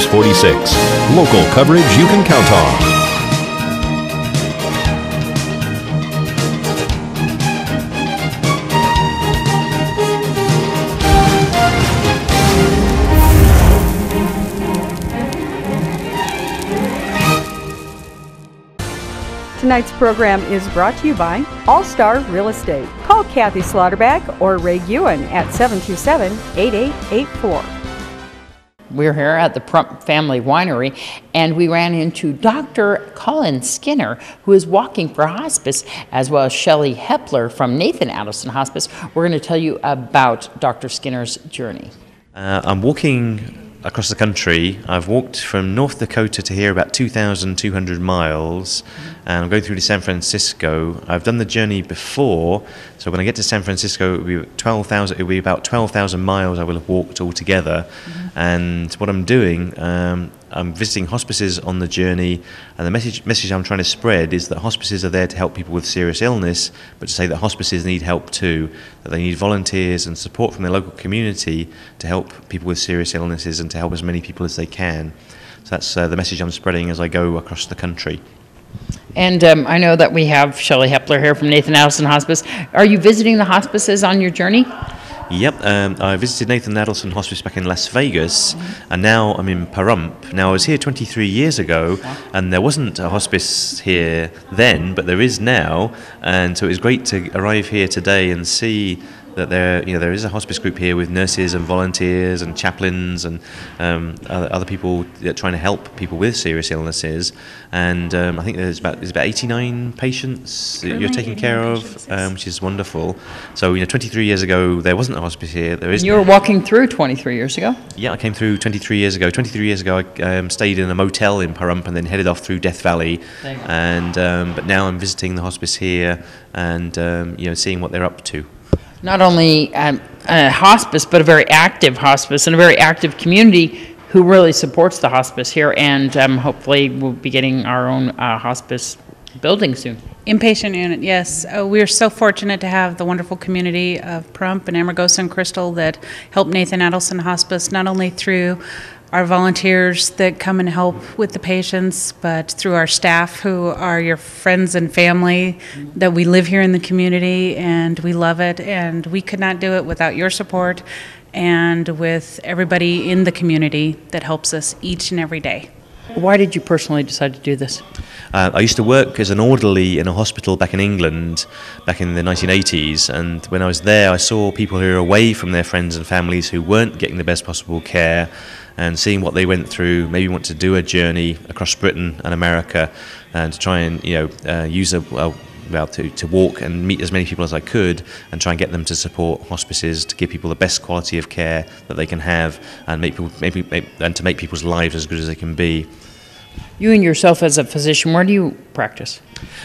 News 46. Local coverage you can count on. Tonight's program is brought to you by All-Star Real Estate. Call Kathy Slaughterback or Ray Ewan at 727-8884. We're here at the Pahrump Family Winery, and we ran into Dr. Colin Skinner, who is walking for hospice, as well as Shelley Hepler from Nathan Adelson Hospice. We're going to tell you about Dr. Skinner's journey. I'm walking across the country. I've walked from North Dakota to here about 2,200 miles, and I'm going through to San Francisco. I've done the journey before, so when I get to San Francisco, it'll be about 12,000 miles I will have walked altogether. And what I'm doing, I'm visiting hospices on the journey, and the message I'm trying to spread is that hospices are there to help people with serious illness, but to say that hospices need help too, that they need volunteers and support from their local community to help people with serious illnesses and to help as many people as they can. So that's the message I'm spreading as I go across the country. And I know that we have Shelley Hepler here from Nathan Adelson Hospice. Are you visiting the hospices on your journey? Yep, I visited Nathan Adelson Hospice back in Las Vegas, and now I'm in Pahrump. Now, I was here 23 years ago, and there wasn't a hospice here then, but there is now, and so it was great to arrive here today and see that there is a hospice group here with nurses and volunteers and chaplains and other people trying to help people with serious illnesses. And I think there's about 89 patients that you're taking care of, which is wonderful. So 23 years ago there wasn't a hospice here. There is. You were walking through 23 years ago. Yeah, I came through 23 years ago. 23 years ago, I stayed in a motel in Pahrump and then headed off through Death Valley. And but now I'm visiting the hospice here and seeing what they're up to. Not only a hospice, but a very active hospice and a very active community who really supports the hospice here, and hopefully we'll be getting our own hospice building soon. Inpatient unit, yes. We're so fortunate to have the wonderful community of Pahrump and Amargosa and Crystal that help Nathan Adelson Hospice, not only through our volunteers that come and help with the patients, but through our staff who are your friends and family, that we live here in the community and we love it, and we could not do it without your support and with everybody in the community that helps us each and every day. Why did you personally decide to do this? I used to work as an orderly in a hospital back in England back in the 1980s, and when I was there I saw people who were away from their friends and families who weren't getting the best possible care, and seeing what they went through, maybe want to do a journey across Britain and America and to try and use to walk and meet as many people as I could and try and get them to support hospices to give people the best quality of care that they can have and to make people's lives as good as they can be. You and yourself as a physician, where do you practice?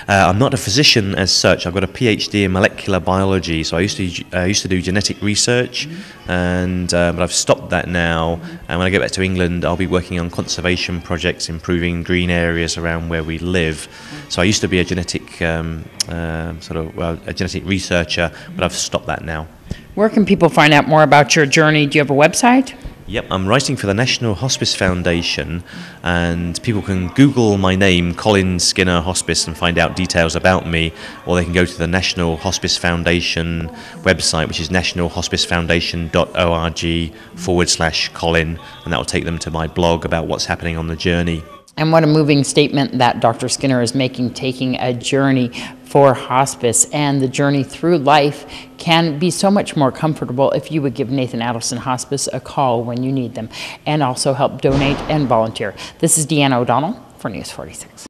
I'm not a physician as such. I've got a PhD in molecular biology, so I used to do genetic research, and but I've stopped that now. And when I get back to England, I'll be working on conservation projects, improving green areas around where we live. So I used to be a genetic a genetic researcher, but I've stopped that now. Where can people find out more about your journey? Do you have a website? Yep, I'm writing for the National Hospice Foundation, and people can Google my name, Colin Skinner Hospice, and find out details about me, or they can go to the National Hospice Foundation website, which is nationalhospicefoundation.org/Colin, and that will take them to my blog about what's happening on the journey. And what a moving statement that Dr. Skinner is making, taking a journey for hospice. And the journey through life can be so much more comfortable if you would give Nathan Adelson Hospice a call when you need them, and also help donate and volunteer. This is Deanna O'Donnell for News 46.